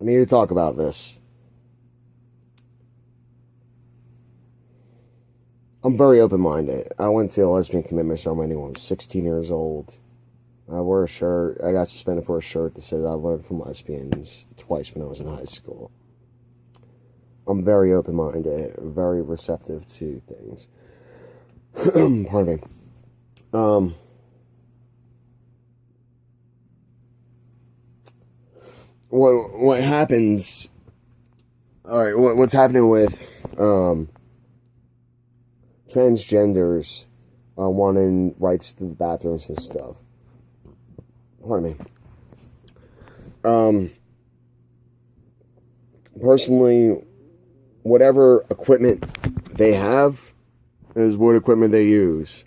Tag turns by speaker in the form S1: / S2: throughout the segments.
S1: I need to talk about this. I'm very open-minded. I went to a lesbian commitment ceremony when I was 16 years old. I wore a shirt. I got suspended for a shirt that said I learned from lesbians twice when I was in high school. I'm very open-minded, very receptive to things. Pardon me. What happens? All right, what's happening with transgenders wanting rights to the bathrooms and stuff? Pardon me. Personally, whatever equipment they have is what equipment they use.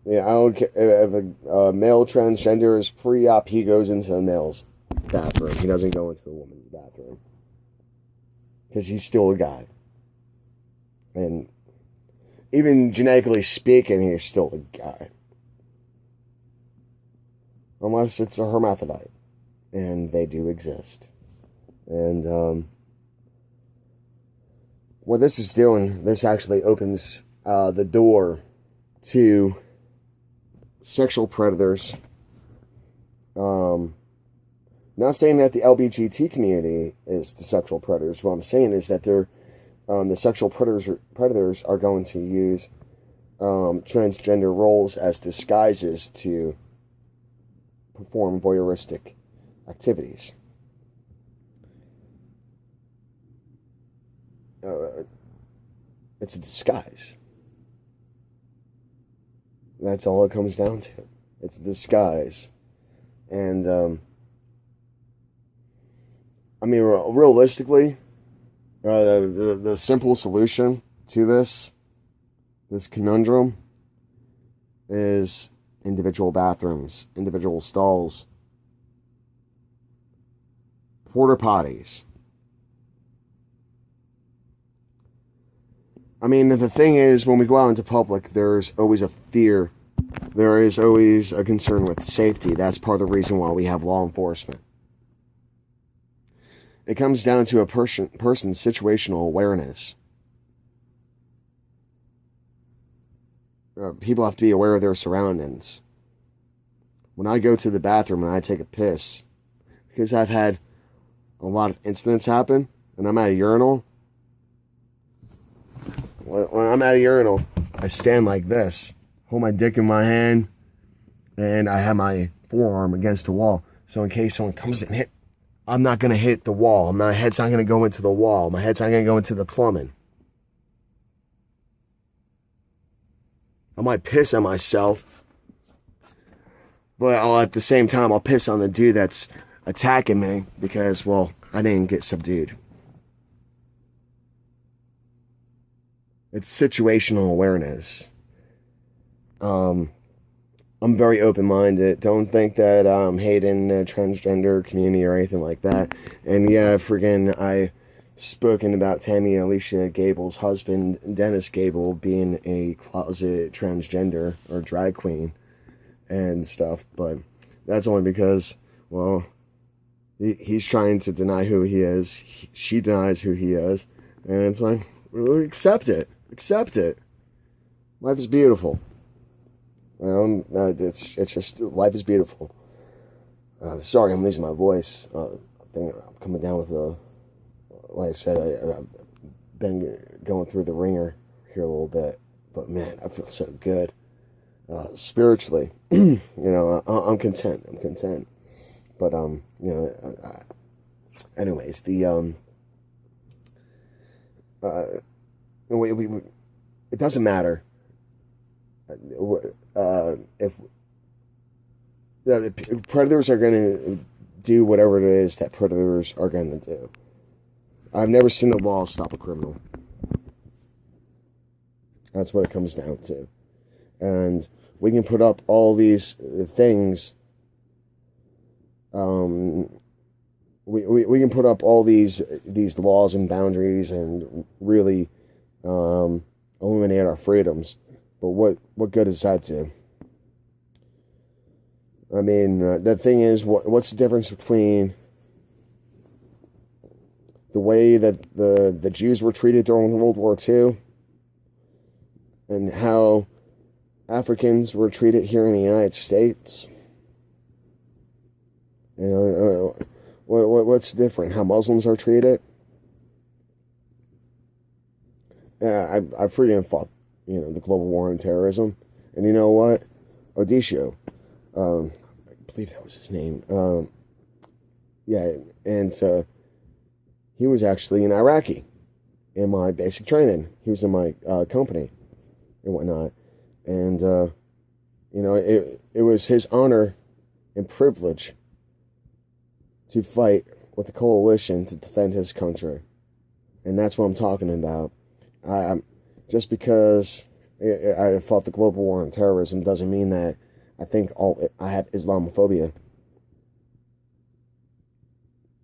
S1: Yeah, I don't care if a male transgender is pre-op, he goes into the male's bathroom. He doesn't go into the woman's bathroom because he's still a guy, and even genetically speaking, he's still a guy, unless it's a hermaphrodite, and they do exist. And what this is doing, this actually opens the door to sexual predators. Not saying that the LBGT community is the sexual predators. What I'm saying is that they're the sexual predators are going to use transgender roles as disguises to perform voyeuristic activities. It's a disguise. That's all it comes down to. It's a disguise. And, I mean, realistically, the simple solution to this conundrum is individual bathrooms, individual stalls, porta potties. I mean, the thing is, when we go out into public, there's always a fear. There is always a concern with safety. That's part of the reason why we have law enforcement. It comes down to a person's situational awareness. People have to be aware of their surroundings. When I go to the bathroom and I take a piss, because I've had a lot of incidents happen, and I'm at a urinal. When I'm at a urinal, I stand like this, hold my dick in my hand, and I have my forearm against the wall. So in case someone comes in and hit, I'm not going to hit the wall. My head's not going to go into the wall. My head's not going to go into the plumbing. I might piss on myself, but at the same time, I'll piss on the dude that's attacking me because, well, I didn't get subdued. It's situational awareness. I'm very open-minded. Don't think that I'm hating the transgender community or anything like that. And yeah, I spoken about Tammy Alicia Gable's husband, Dennis Gable, being a closet transgender or drag queen and stuff. But that's only because, well, he's trying to deny who he is. She denies who he is. And it's like, accept it. Accept it. Life is beautiful. It's just, life is beautiful. Sorry, I'm losing my voice. I think I'm coming down with like I said, I've been going through the ringer here a little bit. But man, I feel so good. Spiritually, I'm content. I'm content. But, anyways, it doesn't matter if the predators are going to do whatever it is that predators are going to do. I've never seen the law stop a criminal. That's what it comes down to. And we can put up all these things. We can put up all these laws and boundaries and really eliminate our freedoms. But what good does that do? I mean, the thing is, what's the difference between the way that the Jews were treated during World War II, and how Africans were treated here in the United States. You know, what's different? How Muslims are treated? Yeah, I freaking fought, the global war on terrorism. And you know what? Odisho, I believe that was his name. Yeah, and he was actually an Iraqi in my basic training. He was in my company and whatnot. And, it was his honor and privilege to fight with the coalition to defend his country. And that's what I'm talking about. Just because I fought the global war on terrorism doesn't mean that I think I have Islamophobia.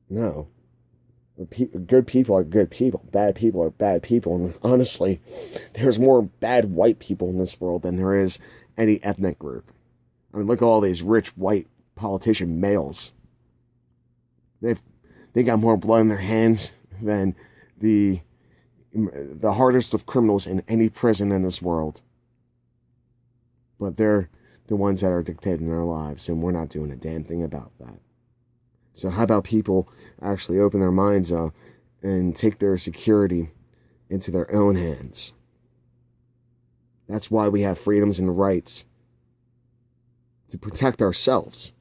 S1: No. Good people are good people. Bad people are bad people. And honestly, there's more bad white people in this world than there is any ethnic group. I mean, look at all these rich white politician males. They got more blood in their hands than the hardest of criminals in any prison in this world. But they're the ones that are dictating their lives, and we're not doing a damn thing about that. So how about people actually open their minds up and take their security into their own hands? That's why we have freedoms and rights, to protect ourselves.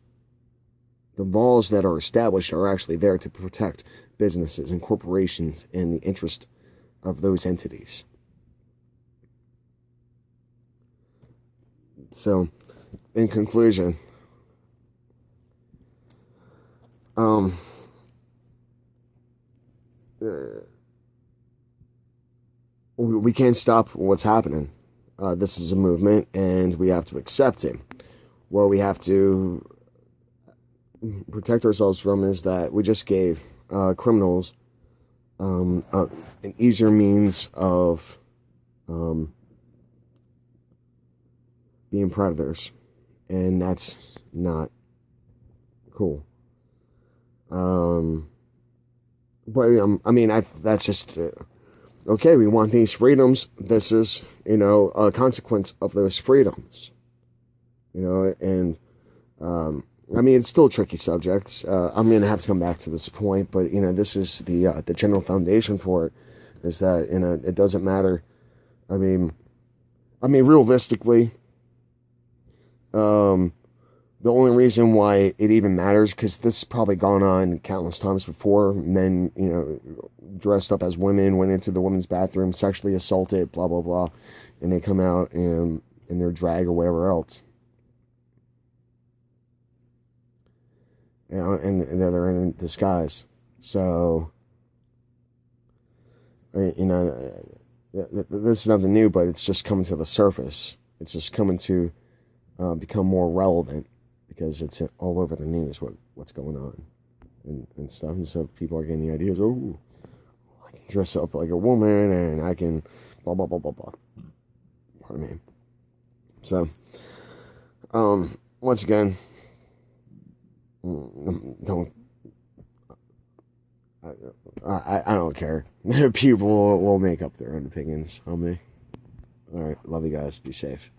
S1: The laws that are established are actually there to protect businesses and corporations in the interest of those entities. So, in conclusion, we can't stop what's happening. This is a movement, and we have to accept it. What we have to protect ourselves from is that we just gave criminals an easier means of being predators, and that's not cool. But that's just okay. We want these freedoms. This is, a consequence of those freedoms. And it's still a tricky subject. I'm gonna have to come back to this point, but this is the general foundation for it. Is that it doesn't matter. Realistically, the only reason why it even matters, because this has probably gone on countless times before. Men, dressed up as women, went into the women's bathroom, sexually assaulted, blah blah blah, and they come out in their drag or whatever else. And they're in disguise. So, this is nothing new, but it's just coming to the surface. It's just coming to become more relevant because it's all over the news what's going on and stuff. And so people are getting the ideas, oh, I can dress up like a woman and I can blah, blah, blah, blah, blah. Pardon me. So, once again, I don't care. People will make up their own opinions on me. All right, love you guys. Be safe.